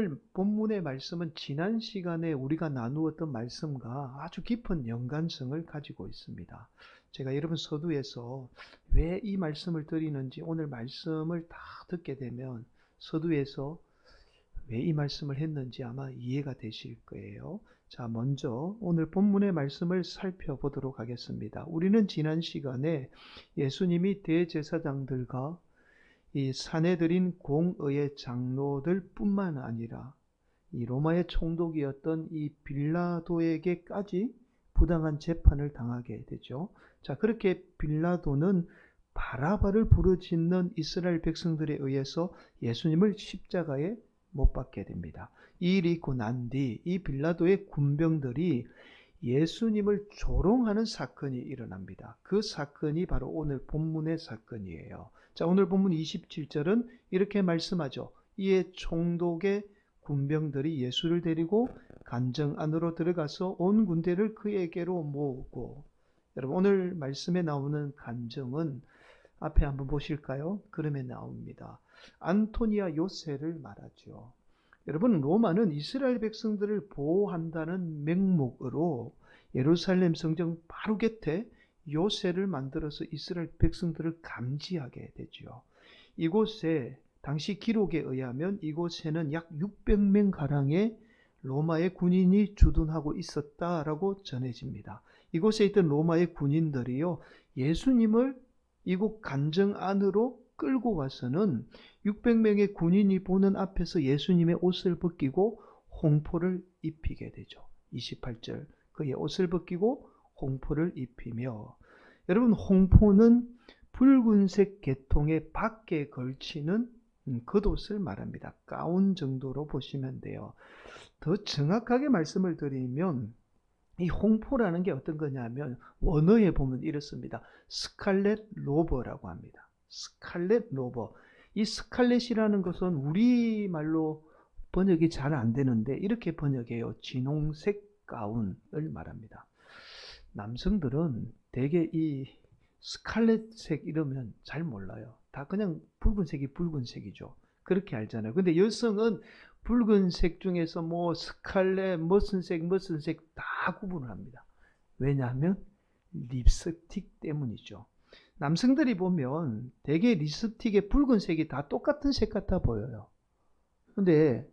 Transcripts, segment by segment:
오늘 본문의 말씀은 지난 시간에 우리가 나누었던 말씀과 아주 깊은 연관성을 가지고 있습니다. 제가 여러분 서두에서 왜 이 말씀을 드리는지 오늘 말씀을 다 듣게 되면 서두에서 왜 이 말씀을 했는지 아마 이해가 되실 거예요. 자, 먼저 오늘 본문의 말씀을 살펴보도록 하겠습니다. 우리는 지난 시간에 예수님이 대제사장들과 이 산에 들인 공의의 장로들 뿐만 아니라 이 로마의 총독이었던 이 빌라도에게까지 부당한 재판을 당하게 되죠. 자, 그렇게 빌라도는 바라바를 부르짖는 이스라엘 백성들에 의해서 예수님을 십자가에 못 박게 됩니다. 이 일이 있고 난 뒤 이 빌라도의 군병들이 예수님을 조롱하는 사건이 일어납니다. 그 사건이 바로 오늘 본문의 사건이에요. 자, 오늘 본문 27절은 이렇게 말씀하죠. 이에 총독의 군병들이 예수를 데리고 간정 안으로 들어가서 온 군대를 그에게로 모으고, 여러분 오늘 말씀에 나오는 간정은 앞에 한번 보실까요? 그림에 나옵니다. 안토니아 요새를 말하죠. 여러분, 로마는 이스라엘 백성들을 보호한다는 맹목으로 예루살렘 성전 바로 곁에 요새를 만들어서 이스라엘 백성들을 감지하게 되죠. 이곳에 당시 기록에 의하면 이곳에는 약 600명 가량의 로마의 군인이 주둔하고 있었다라고 전해집니다. 이곳에 있던 로마의 군인들이요, 예수님을 이곳 간정 안으로 끌고 와서는 600명의 군인이 보는 앞에서 예수님의 옷을 벗기고 홍포를 입히게 되죠. 28절, 그의 옷을 벗기고 홍포를 입히며, 여러분 홍포는 붉은색 계통의 밖에 걸치는 겉옷을 말합니다. 가운 정도로 보시면 돼요. 더 정확하게 말씀을 드리면 이 홍포라는 게 어떤 거냐면 원어에 보면 이렇습니다. 스칼렛 로버라고 합니다. 스칼렛 로버. 이 스칼렛이라는 것은 우리말로 번역이 잘 안 되는데 이렇게 번역해요. 진홍색 가운을 말합니다. 남성들은 대개 이 스칼렛색 이러면 잘 몰라요. 다 그냥 붉은색이 붉은색이죠. 그렇게 알잖아요. 근데 여성은 붉은색 중에서 뭐 스칼렛, 무슨 색 다 구분을 합니다. 왜냐하면 립스틱 때문이죠. 남성들이 보면 대개 립스틱의 붉은색이 다 똑같은 색 같아 보여요. 근데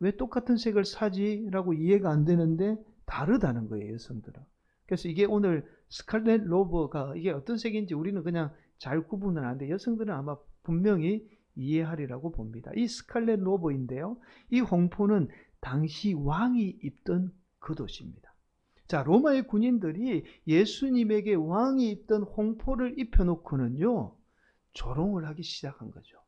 왜 똑같은 색을 사지라고 이해가 안 되는데 다르다는 거예요, 여성들은. 그래서 이게 오늘 스칼렛 로버가 이게 어떤 색인지 우리는 그냥 잘 구분은 안 돼. 여성들은 아마 분명히 이해하리라고 봅니다. 이 스칼렛 로버인데요, 이 홍포는 당시 왕이 입던 겉옷입니다. 자, 로마의 군인들이 예수님에게 왕이 입던 홍포를 입혀놓고는요, 조롱을 하기 시작한 거죠.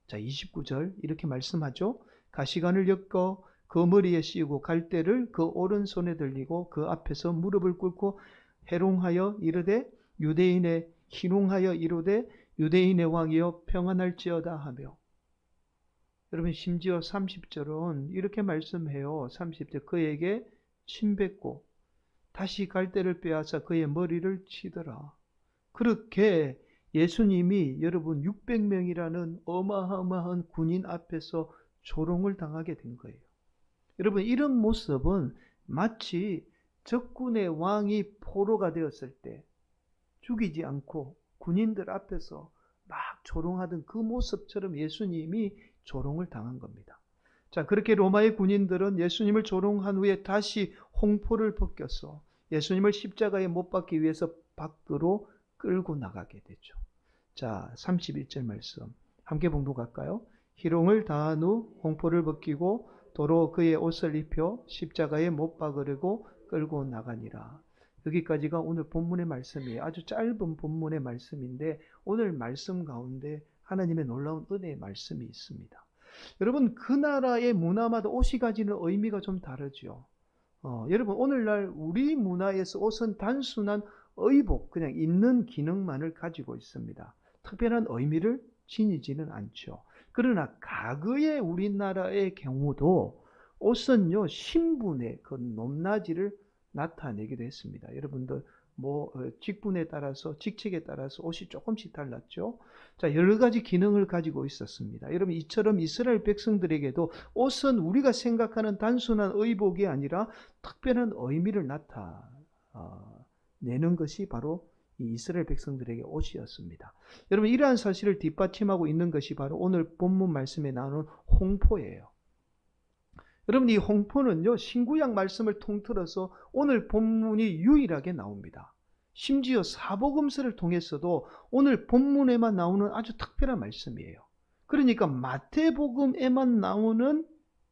자, 29절 이렇게 말씀하죠. 가시관을 엮어 그 머리에 씌우고 갈대를 그 오른손에 들리고 그 앞에서 무릎을 꿇고 해롱하여 이르되 유대인의 희롱하여 이르되 유대인의 왕이여 평안할지어다 하며, 여러분 심지어 30절은 이렇게 말씀해요. 30절, 그에게 침뱉고 다시 갈대를 빼앗아 그의 머리를 치더라. 그렇게 예수님이 여러분 600명이라는 어마어마한 군인 앞에서 조롱을 당하게 된 거예요. 여러분, 이런 모습은 마치 적군의 왕이 포로가 되었을 때 죽이지 않고 군인들 앞에서 막 조롱하던 그 모습처럼 예수님이 조롱을 당한 겁니다. 자, 그렇게 로마의 군인들은 예수님을 조롱한 후에 다시 홍포를 벗겨서 예수님을 십자가에 못 박기 위해서 밖으로 끌고 나가게 되죠. 자, 31절 말씀 함께 봉독할까요? 희롱을 다한 후 홍포를 벗기고 도로 그의 옷을 입혀 십자가에 못 박으려고 끌고 나가니라. 여기까지가 오늘 본문의 말씀이에요. 아주 짧은 본문의 말씀인데 오늘 말씀 가운데 하나님의 놀라운 은혜의 말씀이 있습니다. 여러분, 그 나라의 문화마다 옷이 가지는 의미가 좀 다르죠. 여러분, 오늘날 우리 문화에서 옷은 단순한 의복, 그냥 입는 기능만을 가지고 있습니다. 특별한 의미를 지니지는 않죠. 그러나 과거의 우리나라의 경우도 옷은요, 신분의 그 높낮이를 나타내기도 했습니다. 여러분들 직분에 따라서, 직책에 따라서 옷이 조금씩 달랐죠. 자, 여러 가지 기능을 가지고 있었습니다. 여러분, 이처럼 이스라엘 백성들에게도 옷은 우리가 생각하는 단순한 의복이 아니라 특별한 의미를 나타내는 것이 바로 이 이스라엘 백성들에게 옷이었습니다. 여러분, 이러한 사실을 뒷받침하고 있는 것이 바로 오늘 본문 말씀에 나오는 홍포예요. 여러분, 이 홍포는요, 신구약 말씀을 통틀어서 오늘 본문이 유일하게 나옵니다. 심지어 사복음서를 통해서도 오늘 본문에만 나오는 아주 특별한 말씀이에요. 그러니까 마태복음에만 나오는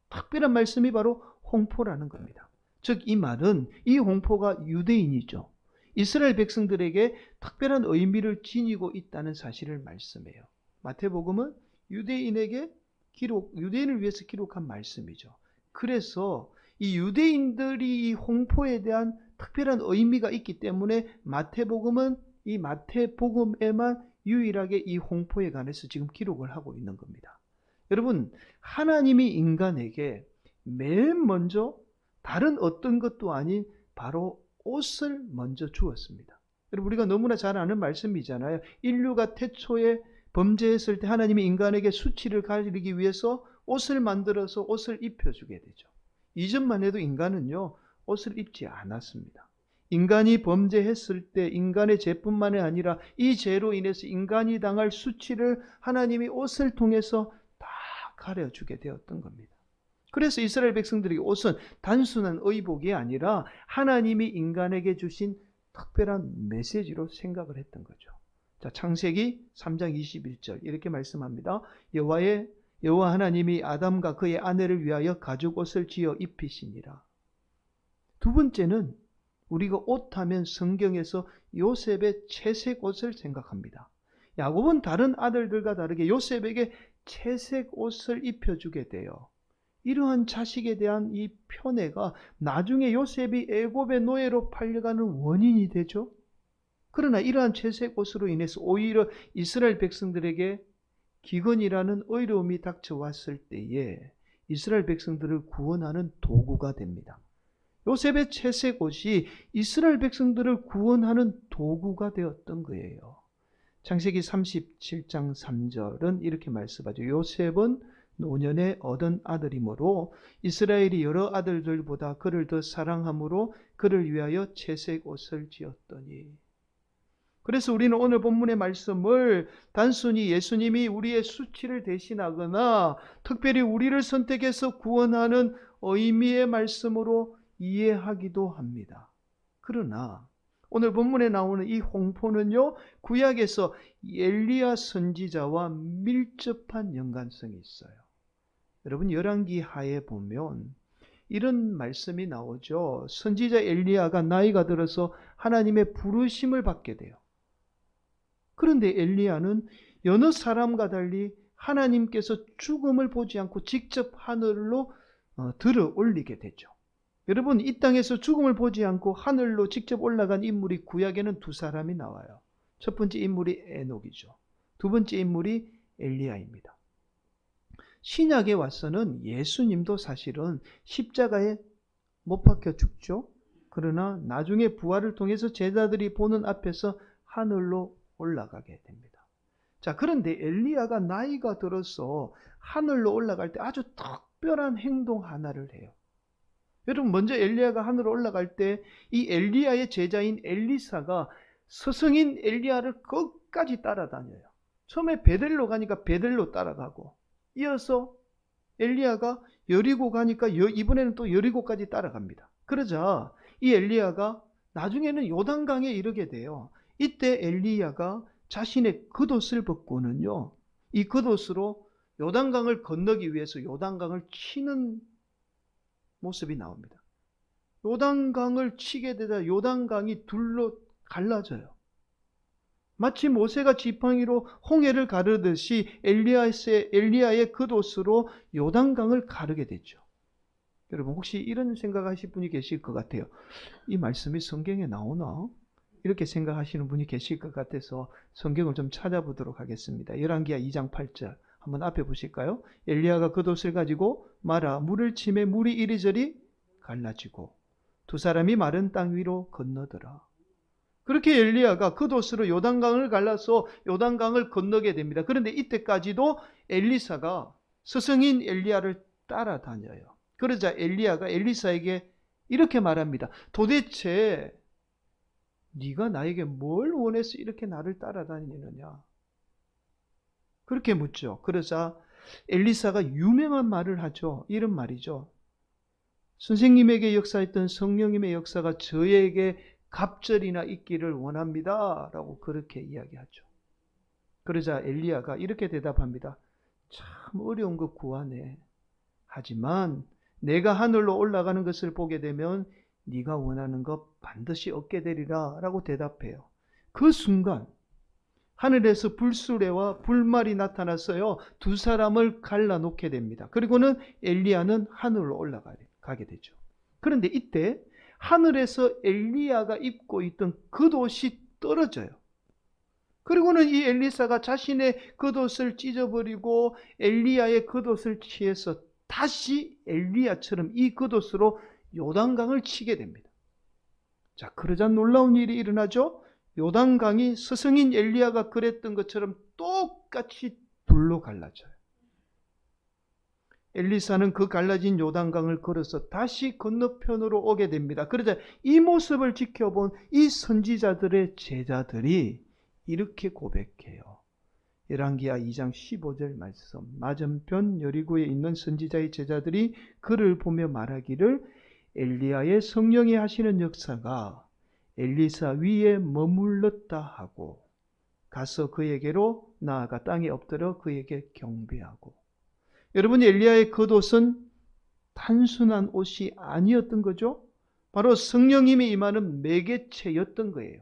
특별한 말씀이 바로 홍포라는 겁니다. 즉, 이 말은 이 홍포가 유대인이죠. 이스라엘 백성들에게 특별한 의미를 지니고 있다는 사실을 말씀해요. 마태복음은 유대인을 위해서 기록한 말씀이죠. 그래서 이 유대인들이 이 홍포에 대한 특별한 의미가 있기 때문에 마태복음은 이 마태복음에만 유일하게 이 홍포에 관해서 지금 기록을 하고 있는 겁니다. 여러분, 하나님이 인간에게 맨 먼저 다른 어떤 것도 아닌 바로 옷을 먼저 주었습니다. 여러분, 우리가 너무나 잘 아는 말씀이잖아요. 인류가 태초에 범죄했을 때 하나님이 인간에게 수치를 가리기 위해서 옷을 만들어서 옷을 입혀주게 되죠. 이전만 해도 인간은요, 옷을 입지 않았습니다. 인간이 범죄했을 때 인간의 죄뿐만이 아니라 이 죄로 인해서 인간이 당할 수치를 하나님이 옷을 통해서 다 가려주게 되었던 겁니다. 그래서 이스라엘 백성들에게 옷은 단순한 의복이 아니라 하나님이 인간에게 주신 특별한 메시지로 생각을 했던 거죠. 자, 창세기 3장 21절 이렇게 말씀합니다. 여호와 하나님이 아담과 그의 아내를 위하여 가죽 옷을 지어 입히시니라. 두 번째는 우리가 옷하면 성경에서 요셉의 채색 옷을 생각합니다. 야곱은 다른 아들들과 다르게 요셉에게 채색 옷을 입혀주게 돼요. 이러한 자식에 대한 이 편애가 나중에 요셉이 애굽의 노예로 팔려가는 원인이 되죠. 그러나 이러한 채색 옷으로 인해서 오히려 이스라엘 백성들에게 기근이라는 어려움이 닥쳐왔을 때에 이스라엘 백성들을 구원하는 도구가 됩니다. 요셉의 채색 옷이 이스라엘 백성들을 구원하는 도구가 되었던 거예요. 창세기 37장 3절은 이렇게 말씀하죠. 요셉은 노년에 얻은 아들이므로 이스라엘이 여러 아들들보다 그를 더 사랑함으로 그를 위하여 채색 옷을 지었더니. 그래서 우리는 오늘 본문의 말씀을 단순히 예수님이 우리의 수치를 대신하거나 특별히 우리를 선택해서 구원하는 의미의 말씀으로 이해하기도 합니다. 그러나 오늘 본문에 나오는 이 홍포는요, 구약에서 엘리야 선지자와 밀접한 연관성이 있어요. 여러분, 열왕기 하에 보면 이런 말씀이 나오죠. 선지자 엘리야가 나이가 들어서 하나님의 부르심을 받게 돼요. 그런데 엘리야는 여느 사람과 달리 하나님께서 죽음을 보지 않고 직접 하늘로 들어 올리게 되죠. 여러분, 이 땅에서 죽음을 보지 않고 하늘로 직접 올라간 인물이 구약에는 두 사람이 나와요. 첫 번째 인물이 에녹이죠. 두 번째 인물이 엘리야입니다. 신약에 와서는 예수님도 사실은 십자가에 못 박혀 죽죠. 그러나 나중에 부활을 통해서 제자들이 보는 앞에서 하늘로 올라가게 됩니다. 자, 그런데 엘리야가 나이가 들어서 하늘로 올라갈 때 아주 특별한 행동 하나를 해요. 여러분, 먼저 엘리야가 하늘로 올라갈 때 이 엘리야의 제자인 엘리사가 스승인 엘리야를 끝까지 따라다녀요. 처음에 베델로 가니까 베델로 따라가고, 이어서 엘리야가 여리고 가니까 이번에는 또 여리고까지 따라갑니다. 그러자 이 엘리야가 나중에는 요단강에 이르게 돼요. 이때 엘리야가 자신의 겉옷을 벗고는요, 이 겉옷으로 요단강을 건너기 위해서 요단강을 치는 모습이 나옵니다. 요단강을 치게 되자 요단강이 둘로 갈라져요. 마치 모세가 지팡이로 홍해를 가르듯이 엘리야의 겉옷으로 요단강을 가르게 됐죠. 여러분, 혹시 이런 생각하실 분이 계실 것 같아요. 이 말씀이 성경에 나오나? 이렇게 생각하시는 분이 계실 것 같아서 성경을 좀 찾아보도록 하겠습니다. 열왕기하 2장 8절 한번 앞에 보실까요? 엘리야가 겉옷을 가지고 말아 물을 치매 물이 이리저리 갈라지고 두 사람이 마른 땅 위로 건너더라. 그렇게 엘리야가 겉옷으로 요단강을 갈라서 요단강을 건너게 됩니다. 그런데 이때까지도 엘리사가 스승인 엘리야를 따라다녀요. 그러자 엘리야가 엘리사에게 이렇게 말합니다. 도대체 네가 나에게 뭘 원해서 이렇게 나를 따라다니느냐? 그렇게 묻죠. 그러자 엘리사가 유명한 말을 하죠. 이런 말이죠. 선생님에게 역사했던 성령님의 역사가 저에게 갑절이나 있기를 원합니다. 라고 그렇게 이야기하죠. 그러자 엘리야가 이렇게 대답합니다. 참 어려운 거 구하네. 하지만 내가 하늘로 올라가는 것을 보게 되면 네가 원하는 것 반드시 얻게 되리라 라고 대답해요. 그 순간 하늘에서 불수레와 불말이 나타났어요. 두 사람을 갈라놓게 됩니다. 그리고는 엘리야는 하늘로 올라가게 되죠. 그런데 이때 하늘에서 엘리야가 입고 있던 겉옷이 떨어져요. 그리고는 이 엘리사가 자신의 겉옷을 찢어버리고 엘리야의 겉옷을 취해서 다시 엘리야처럼 이 겉옷으로 요단강을 치게 됩니다. 자, 그러자 놀라운 일이 일어나죠. 요단강이 스승인 엘리야가 그랬던 것처럼 똑같이 둘로 갈라져요. 엘리사는 그 갈라진 요단강을 걸어서 다시 건너편으로 오게 됩니다. 그러자 이 모습을 지켜본 이 선지자들의 제자들이 이렇게 고백해요. 열왕기하 2장 15절 말씀. 맞은편 여리고에 있는 선지자의 제자들이 그를 보며 말하기를 엘리야의 성령이 하시는 역사가 엘리사 위에 머물렀다 하고 가서 그에게로 나아가 땅에 엎드려 그에게 경배하고. 여러분, 엘리야의 겉옷은 단순한 옷이 아니었던 거죠. 바로 성령님이 임하는 매개체였던 거예요.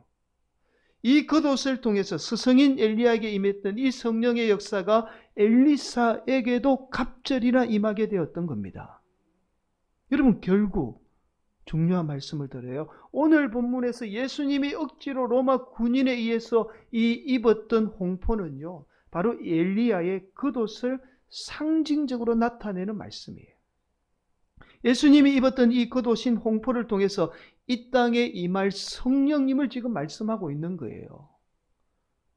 이 겉옷을 통해서 스승인 엘리야에게 임했던 이 성령의 역사가 엘리사에게도 갑절이나 임하게 되었던 겁니다. 여러분, 결국 중요한 말씀을 드려요. 오늘 본문에서 예수님이 억지로 로마 군인에 의해서 입었던 홍포는요, 바로 엘리야의 겉옷을 상징적으로 나타내는 말씀이에요. 예수님이 입었던 이 겉옷인 홍포를 통해서 이 땅에 임할 성령님을 지금 말씀하고 있는 거예요.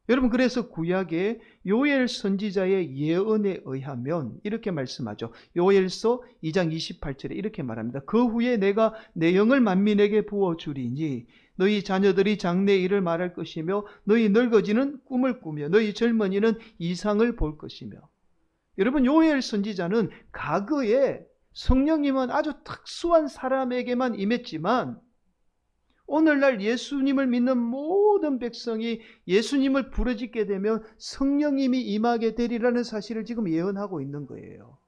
여러분, 그래서 구약의 요엘 선지자의 예언에 의하면 이렇게 말씀하죠. 요엘서 2장 28절에 이렇게 말합니다. 그 후에 내가 내 영을 만민에게 부어주리니 너희 자녀들이 장래 일을 말할 것이며 너희 늙어지는 꿈을 꾸며 너희 젊은이는 이상을 볼 것이며. 여러분, 요엘 선지자는 과거에 성령님은 아주 특수한 사람에게만 임했지만 오늘날 예수님을 믿는 모든 백성이 예수님을 부르짖게 되면 성령님이 임하게 되리라는 사실을 지금 예언하고 있는 거예요.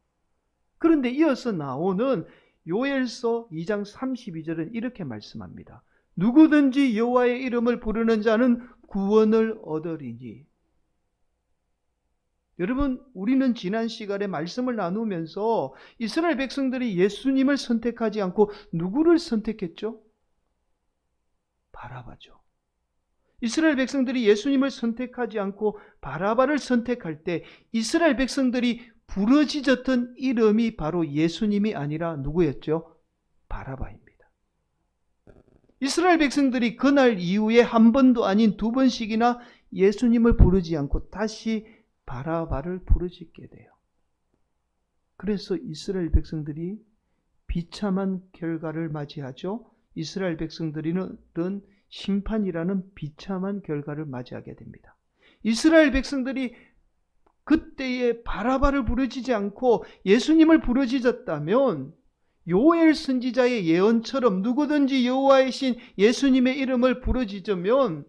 그런데 이어서 나오는 요엘서 2장 32절은 이렇게 말씀합니다. 누구든지 여호와의 이름을 부르는 자는 구원을 얻으리니. 여러분, 우리는 지난 시간에 말씀을 나누면서 이스라엘 백성들이 예수님을 선택하지 않고 누구를 선택했죠? 바라바죠. 이스라엘 백성들이 예수님을 선택하지 않고 바라바를 선택할 때 이스라엘 백성들이 부르짖었던 이름이 바로 예수님이 아니라 누구였죠? 바라바입니다. 이스라엘 백성들이 그날 이후에 한 번도 아닌 두 번씩이나 예수님을 부르지 않고 다시 바라바를 부르짖게 돼요. 그래서 이스라엘 백성들이 비참한 결과를 맞이하죠. 이스라엘 백성들은 심판이라는 비참한 결과를 맞이하게 됩니다. 이스라엘 백성들이 그때에 바라바를 부르짖지 않고 예수님을 부르짖었다면 요엘 선지자의 예언처럼 누구든지 여호와의 신 예수님의 이름을 부르짖으면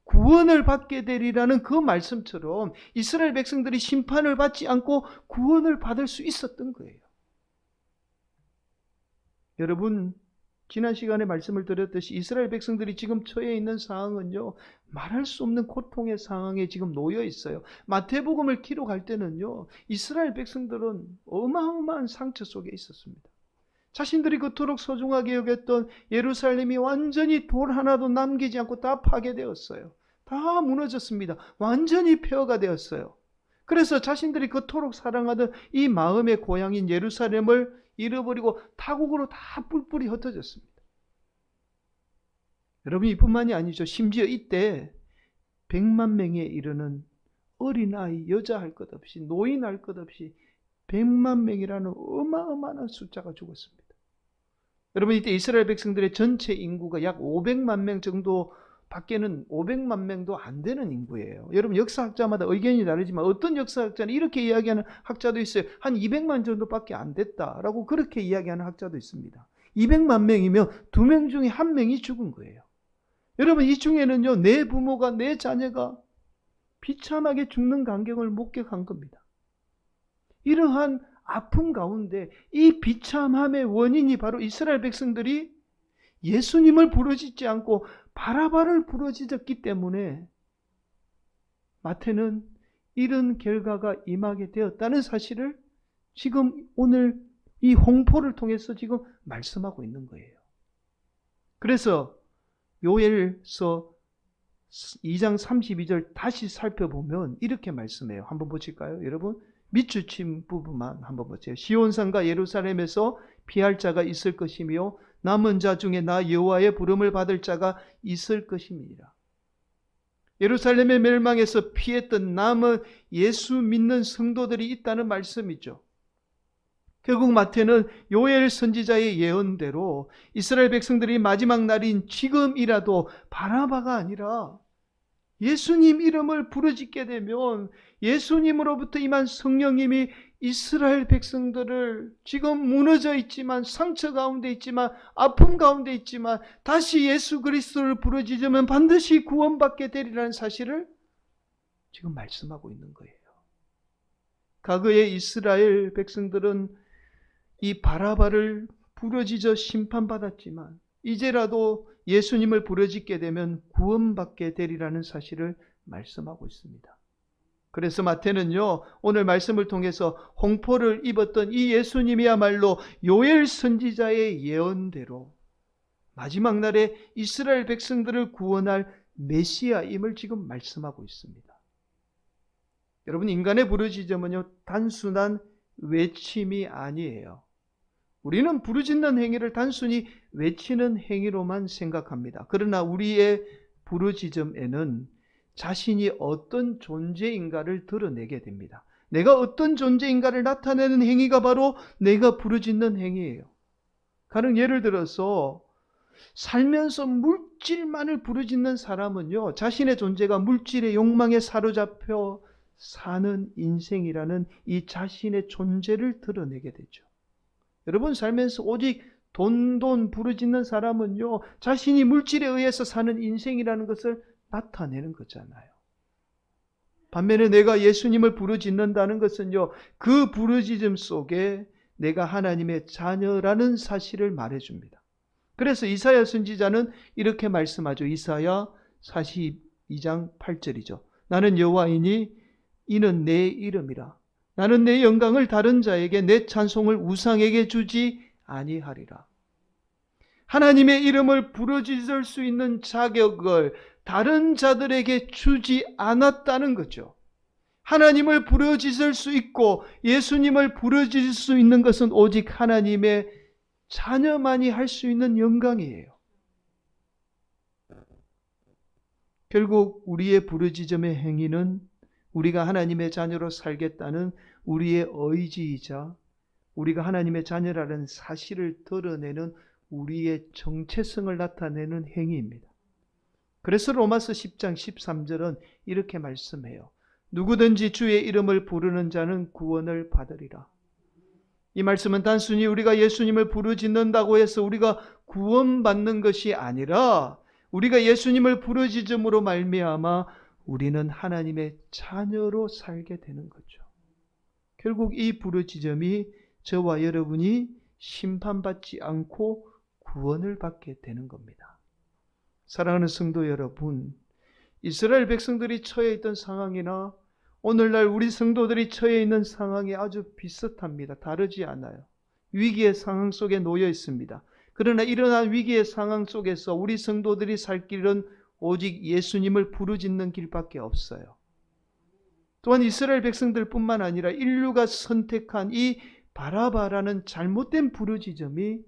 구원을 받게 되리라는 그 말씀처럼 이스라엘 백성들이 심판을 받지 않고 구원을 받을 수 있었던 거예요. 여러분, 지난 시간에 말씀을 드렸듯이 이스라엘 백성들이 지금 처해 있는 상황은요, 말할 수 없는 고통의 상황에 지금 놓여 있어요. 마태복음을 기록할 때는요, 이스라엘 백성들은 어마어마한 상처 속에 있었습니다. 자신들이 그토록 소중하게 여겼던 예루살렘이 완전히 돌 하나도 남기지 않고 다 파괴되었어요. 다 무너졌습니다. 완전히 폐허가 되었어요. 그래서 자신들이 그토록 사랑하던 이 마음의 고향인 예루살렘을 잃어버리고 타국으로 다 뿔뿔이 흩어졌습니다. 여러분, 이뿐만이 아니죠. 심지어 이때 100만 명에 이르는 어린아이, 여자 할 것 없이, 노인 할 것 없이 100만 명이라는 어마어마한 숫자가 죽었습니다. 여러분, 이때 이스라엘 백성들의 전체 인구가 약 500만 명 정도 밖에는 500만 명도 안 되는 인구예요. 여러분, 역사학자마다 의견이 다르지만 어떤 역사학자는 이렇게 이야기하는 학자도 있어요. 한 200만 정도밖에 안 됐다라고 그렇게 이야기하는 학자도 있습니다. 200만 명이면 2명 중에 1명이 죽은 거예요. 여러분, 이 중에는요, 내 부모가, 내 자녀가 비참하게 죽는 광경을 목격한 겁니다. 이러한 아픔 가운데 이 비참함의 원인이 바로 이스라엘 백성들이 예수님을 부르짖지 않고 바라바를 부르짖었기 때문에 마태는 이런 결과가 임하게 되었다는 사실을 지금 오늘 이 홍포를 통해서 지금 말씀하고 있는 거예요. 그래서 요엘서 2장 32절 다시 살펴보면 이렇게 말씀해요. 한번 보실까요? 여러분, 밑줄친 부분만 한번 보세요. 시온산과 예루살렘에서 피할 자가 있을 것이며 남은 자 중에 나 여호와의 부름을 받을 자가 있을 것입니다. 예루살렘의 멸망에서 피했던 남은 예수 믿는 성도들이 있다는 말씀이죠. 결국 마태는 요엘 선지자의 예언대로 이스라엘 백성들이 마지막 날인 지금이라도 바라바가 아니라 예수님 이름을 부르짖게 되면 예수님으로부터 임한 성령님이 이스라엘 백성들을 지금 무너져 있지만, 상처 가운데 있지만, 아픔 가운데 있지만 다시 예수 그리스도를 부르짖으면 반드시 구원받게 되리라는 사실을 지금 말씀하고 있는 거예요. 과거의 이스라엘 백성들은 이 바라바를 부르짖어 심판받았지만 이제라도 예수님을 부르짖게 되면 구원받게 되리라는 사실을 말씀하고 있습니다. 그래서 마태는요, 오늘 말씀을 통해서 홍포를 입었던 이 예수님이야말로 요엘 선지자의 예언대로 마지막 날에 이스라엘 백성들을 구원할 메시아임을 지금 말씀하고 있습니다. 여러분, 인간의 부르짖음은요, 단순한 외침이 아니에요. 우리는 부르짖는 행위를 단순히 외치는 행위로만 생각합니다. 그러나 우리의 부르짖음에는 자신이 어떤 존재인가를 드러내게 됩니다. 내가 어떤 존재인가를 나타내는 행위가 바로 내가 부르짖는 행위예요. 가령 예를 들어서 살면서 물질만을 부르짖는 사람은요, 자신의 존재가 물질의 욕망에 사로잡혀 사는 인생이라는 이 자신의 존재를 드러내게 되죠. 여러분, 살면서 오직 돈 부르짖는 사람은요, 자신이 물질에 의해서 사는 인생이라는 것을 나타내는 거잖아요. 반면에 내가 예수님을 부르짖는다는 것은요, 그 부르짖음 속에 내가 하나님의 자녀라는 사실을 말해줍니다. 그래서 이사야 선지자는 이렇게 말씀하죠. 이사야 42장 8절이죠. 나는 여호와이니 이는 내 이름이라. 나는 내 영광을 다른 자에게, 내 찬송을 우상에게 주지 아니하리라. 하나님의 이름을 부르짖을 수 있는 자격을 다른 자들에게 주지 않았다는 거죠. 하나님을 부르짖을 수 있고 예수님을 부르짖을 수 있는 것은 오직 하나님의 자녀만이 할 수 있는 영광이에요. 결국 우리의 부르짖음의 행위는 우리가 하나님의 자녀로 살겠다는 우리의 의지이자 우리가 하나님의 자녀라는 사실을 드러내는 우리의 정체성을 나타내는 행위입니다. 그래서 로마서 10장 13절은 이렇게 말씀해요. 누구든지 주의 이름을 부르는 자는 구원을 받으리라. 이 말씀은 단순히 우리가 예수님을 부르짖는다고 해서 우리가 구원받는 것이 아니라 우리가 예수님을 부르짖음으로 말미암아 우리는 하나님의 자녀로 살게 되는 거죠. 결국 이 부르짖음이 저와 여러분이 심판받지 않고 구원을 받게 되는 겁니다. 사랑하는 성도 여러분, 이스라엘 백성들이 처해 있던 상황이나 오늘날 우리 성도들이 처해 있는 상황이 아주 비슷합니다. 다르지 않아요. 위기의 상황 속에 놓여 있습니다. 그러나 일어난 위기의 상황 속에서 우리 성도들이 살 길은 오직 예수님을 부르짖는 길밖에 없어요. 또한 이스라엘 백성들뿐만 아니라 인류가 선택한 이 바라바라는 잘못된 부르짖음이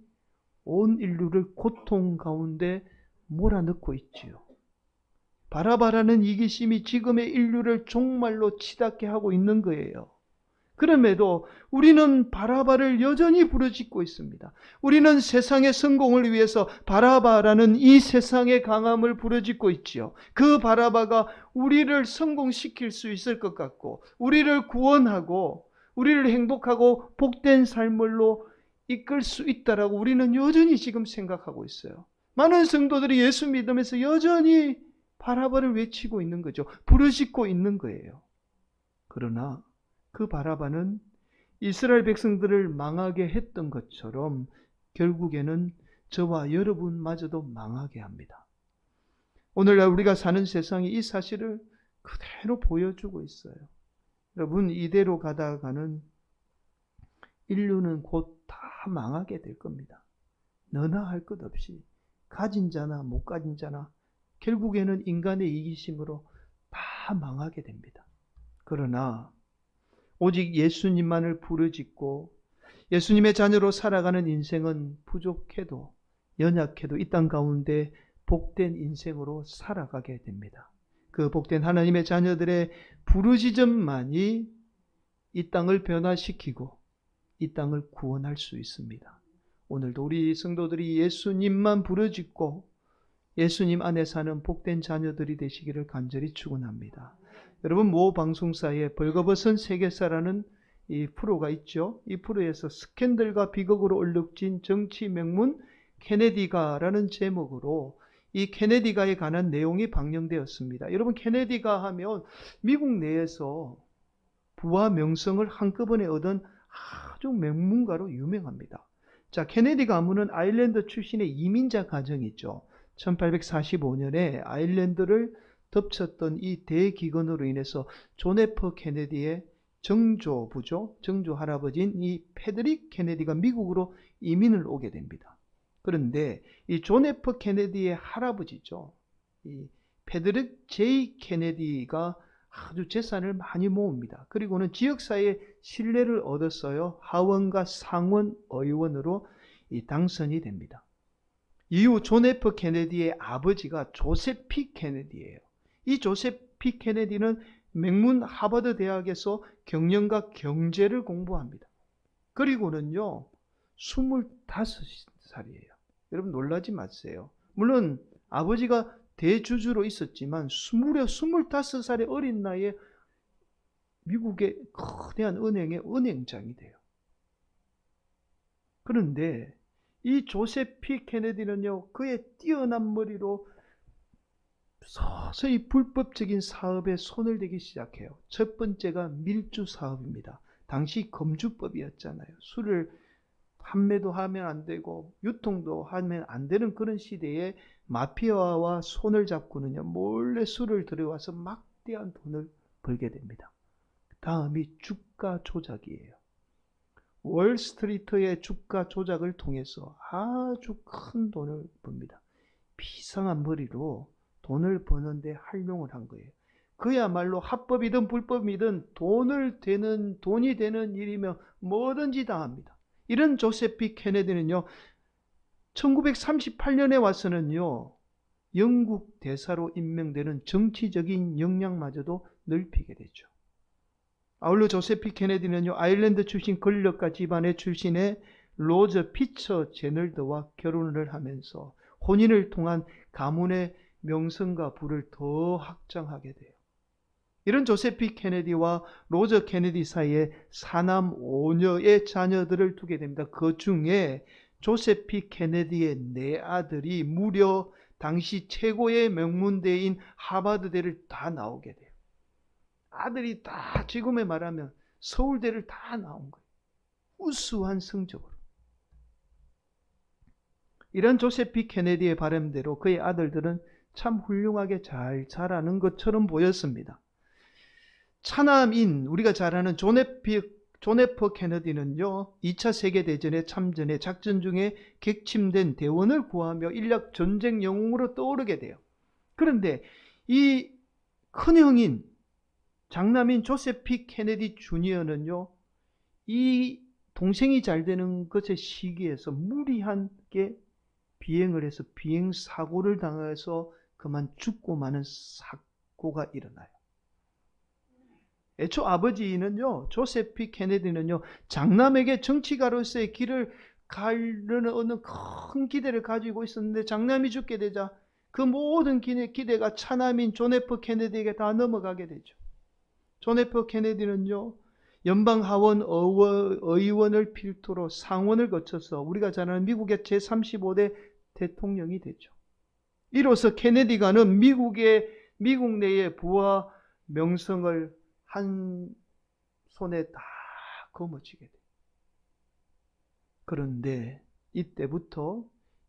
온 인류를 고통 가운데 몰아넣고 있지요. 바라바라는 이기심이 지금의 인류를 종말로 치닫게 하고 있는 거예요. 그럼에도 우리는 바라바를 여전히 부르짖고 있습니다. 우리는 세상의 성공을 위해서 바라바라는 이 세상의 강함을 부르짖고 있지요. 그 바라바가 우리를 성공시킬 수 있을 것 같고, 우리를 구원하고, 우리를 행복하고 복된 삶으로 이끌 수 있다라고 우리는 여전히 지금 생각하고 있어요. 많은 성도들이 예수 믿으면서 여전히 바라바를 외치고 있는 거죠. 부르짖고 있는 거예요. 그러나 그 바라바는 이스라엘 백성들을 망하게 했던 것처럼 결국에는 저와 여러분마저도 망하게 합니다. 오늘날 우리가 사는 세상이 이 사실을 그대로 보여주고 있어요. 여러분, 이대로 가다가는 인류는 곧 다 망하게 될 겁니다. 너나 할 것 없이 가진 자나 못 가진 자나 결국에는 인간의 이기심으로 다 망하게 됩니다. 그러나 오직 예수님만을 부르짖고 예수님의 자녀로 살아가는 인생은 부족해도 연약해도 이 땅 가운데 복된 인생으로 살아가게 됩니다. 그 복된 하나님의 자녀들의 부르짖음만이 이 땅을 변화시키고 이 땅을 구원할 수 있습니다. 오늘도 우리 성도들이 예수님만 부르짖고 예수님 안에 사는 복된 자녀들이 되시기를 간절히 축원합니다. 여러분, 모 방송사에 벌거벗은 세계사라는 이 프로가 있죠. 이 프로에서 스캔들과 비극으로 얼룩진 정치 명문 케네디가라는 제목으로 이 케네디가에 관한 내용이 방영되었습니다. 여러분, 케네디가 하면 미국 내에서 부와 명성을 한꺼번에 얻은 아주 명문가로 유명합니다. 자, 케네디 가문은 아일랜드 출신의 이민자 가정이죠. 1845년에 아일랜드를 덮쳤던 이 대기근으로 인해서 존 F 케네디의 정조부죠. 정조 할아버지인 이 패드릭 케네디가 미국으로 이민을 오게 됩니다. 그런데 이 존 F 케네디의 할아버지죠. 이 패드릭 J 케네디가 아주 재산을 많이 모읍니다. 그리고는 지역사회의 신뢰를 얻었어요. 하원과 상원 의원으로 당선이 됩니다. 이후 존 F 케네디의 아버지가 조셉 P 케네디예요. 이 조셉 P 케네디는 명문 하버드 대학에서 경영과 경제를 공부합니다. 그리고는요 25살이에요. 여러분 놀라지 마세요. 물론 아버지가 대주주로 있었지만 무려 25살의 어린 나이에 미국의 거대한 은행의 은행장이 돼요. 그런데 이 조셉 P 케네디는요 그의 뛰어난 머리로 서서히 불법적인 사업에 손을 대기 시작해요. 첫 번째가 밀주 사업입니다. 당시 검주법이었잖아요. 술을 판매도 하면 안 되고 유통도 하면 안 되는 그런 시대에 마피아와 손을 잡고는요 몰래 술을 들여와서 막대한 돈을 벌게 됩니다. 다음이 주가 조작이에요. 월스트리트의 주가 조작을 통해서 아주 큰 돈을 법니다. 비상한 머리로 돈을 버는데 활용을 한 거예요. 그야말로 합법이든 불법이든 돈이 되는 일이면 뭐든지 다 합니다. 이런 조셉 B 케네디는요 1938년에 와서는요 영국 대사로 임명되는 정치적인 역량마저도 넓히게 되죠. 아울러 조셉 B 케네디는요 아일랜드 출신 권력가 집안의 출신의 로저 피처 제널드와 결혼을 하면서 혼인을 통한 가문의 명성과 부를 더 확장하게 돼요. 이런 조셉 B 케네디와 로저 케네디 사이에 4남 5녀의 자녀들을 두게 됩니다. 그 중에 조셉 B 케네디의 4아들이 무려 당시 최고의 명문대인 하버드대를 다 나오게 돼요. 아들이 다 지금에 말하면 서울대를 다 나온 거예요. 우수한 성적으로. 이런 조셉 B 케네디의 바람대로 그의 아들들은 참 훌륭하게 잘 자라는 것처럼 보였습니다. 차남인 우리가 잘 아는 존 F 케네디는요 2차 세계대전에 참전해 작전 중에 객침된 대원을 구하며 인력 전쟁 영웅으로 떠오르게 돼요. 그런데 이 큰형인 장남인 조셉 P 케네디 주니어는요 이 동생이 잘 되는 것의 시기에서 무리하게 비행을 해서 비행 사고를 당해서 그만 죽고 마는 사고가 일어나요. 애초 아버지는요, 조셉 P. 케네디는요, 장남에게 정치가로서의 길을 가르는 어느 큰 기대를 가지고 있었는데 장남이 죽게 되자 그 모든 기대가 차남인 존 F. 케네디에게 다 넘어가게 되죠. 존 F. 케네디는요, 연방 하원 의원을 필두로 상원을 거쳐서 우리가 잘 아는 미국의 제35대 대통령이 되죠. 이로써 케네디가는 미국 내의 부와 명성을 한 손에 다 거머쥐게 돼요. 그런데 이때부터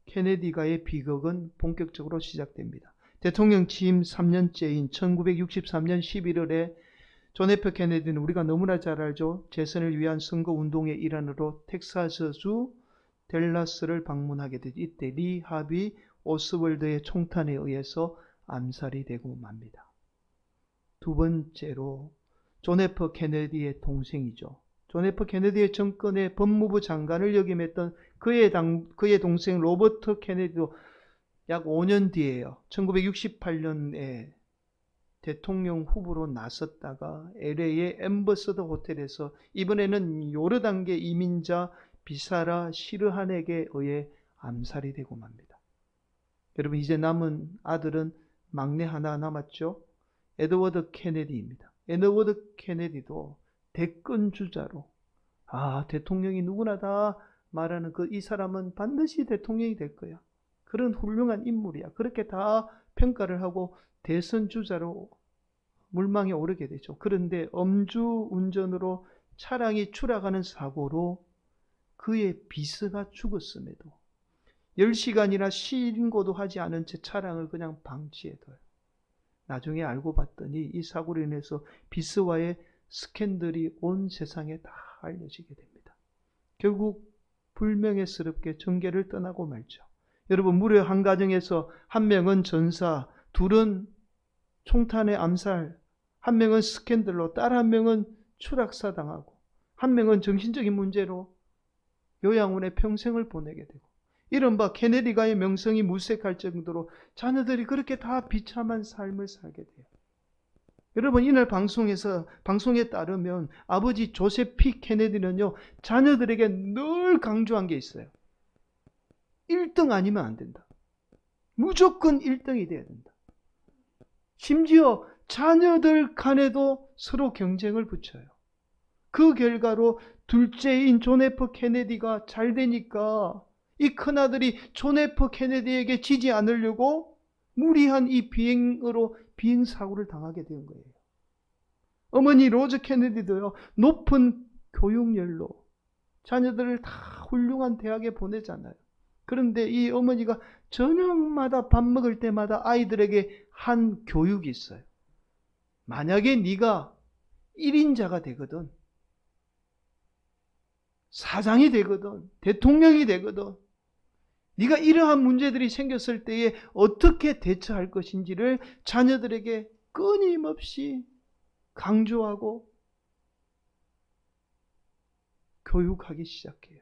케네디가의 비극은 본격적으로 시작됩니다. 대통령 취임 3년째인 1963년 11월에 존 F. 케네디는 우리가 너무나 잘 알죠. 재선을 위한 선거운동의 일환으로 텍사스주 댈러스를 방문하게 되죠. 이때 리 하비 오스월드의 총탄에 의해서 암살이 되고 맙니다. 두 번째로 존 F. 케네디의 동생이죠. 존 F. 케네디의 정권의 법무부 장관을 역임했던 그의 동생 로버트 케네디도 약 5년 뒤에요. 1968년에 대통령 후보로 나섰다가 LA의 엠버서더 호텔에서 이번에는 요르단계 이민자 비사라 시르한에게 의해 암살이 되고 맙니다. 여러분, 이제 남은 아들은 막내 하나 남았죠. 에드워드 케네디입니다. 에드워드 케네디도 대권 주자로 대통령이 누구나 다 말하는 이 사람은 반드시 대통령이 될 거야. 그런 훌륭한 인물이야. 그렇게 다 평가를 하고 대선 주자로 물망에 오르게 되죠. 그런데 음주 운전으로 차량이 추락하는 사고로 그의 비서가 죽었음에도 10시간이나 신고도 하지 않은 채 차량을 그냥 방치해둬요. 나중에 알고 봤더니 이 사고로 인해서 비서와의 스캔들이 온 세상에 다 알려지게 됩니다. 결국 불명예스럽게 정계를 떠나고 말죠. 여러분, 무려 한 가정에서 한 명은 전사, 둘은 총탄의 암살, 한 명은 스캔들로, 딸 한 명은 추락사 당하고, 한 명은 정신적인 문제로 요양원에 평생을 보내게 되고, 이른바 케네디가의 명성이 물색할 정도로 자녀들이 그렇게 다 비참한 삶을 살게 돼요. 여러분, 이날 방송에 따르면 아버지 조셉 P. 케네디는요, 자녀들에게 늘 강조한 게 있어요. 1등 아니면 안 된다. 무조건 1등이 돼야 된다. 심지어 자녀들 간에도 서로 경쟁을 붙여요. 그 결과로 둘째인 존 F. 케네디가 잘 되니까 이 큰아들이 존 F. 케네디에게 지지 않으려고 무리한 이 비행사고를 당하게 된 거예요. 어머니 로즈 케네디도요, 높은 교육열로 자녀들을 다 훌륭한 대학에 보내잖아요. 그런데 이 어머니가 저녁마다 밥 먹을 때마다 아이들에게 한 교육이 있어요. 만약에 네가 1인자가 되거든, 사장이 되거든, 대통령이 되거든, 네가 이러한 문제들이 생겼을 때에 어떻게 대처할 것인지를 자녀들에게 끊임없이 강조하고 교육하기 시작해요.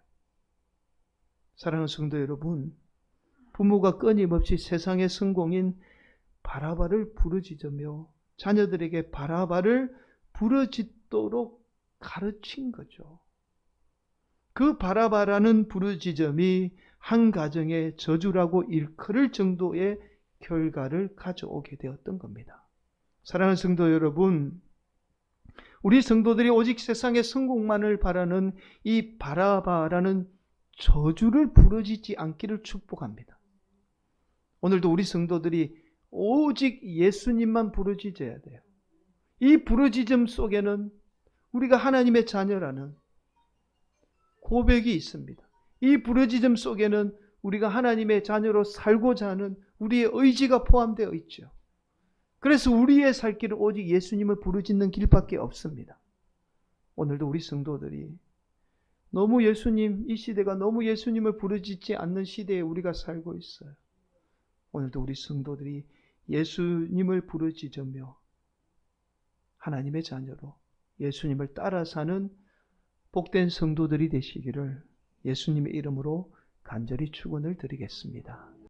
사랑하는 성도 여러분, 부모가 끊임없이 세상의 성공인 바라바를 부르짖으며 자녀들에게 바라바를 부르짖도록 가르친 거죠. 그 바라바라는 부르짖음이 한 가정의 저주라고 일컬을 정도의 결과를 가져오게 되었던 겁니다. 사랑하는 성도 여러분, 우리 성도들이 오직 세상의 성공만을 바라는 이 바라바라는 저주를 부르짖지 않기를 축복합니다. 오늘도 우리 성도들이 오직 예수님만 부르짖어야 돼요. 이 부르짖음 속에는 우리가 하나님의 자녀라는 고백이 있습니다. 이 부르짖음 속에는 우리가 하나님의 자녀로 살고자 하는 우리의 의지가 포함되어 있죠. 그래서 우리의 살 길은 오직 예수님을 부르짖는 길밖에 없습니다. 오늘도 우리 성도들이 너무 이 시대가 너무 예수님을 부르짖지 않는 시대에 우리가 살고 있어요. 오늘도 우리 성도들이 예수님을 부르짖으며 하나님의 자녀로 예수님을 따라 사는 복된 성도들이 되시기를 예수님의 이름으로 간절히 축원을 드리겠습니다.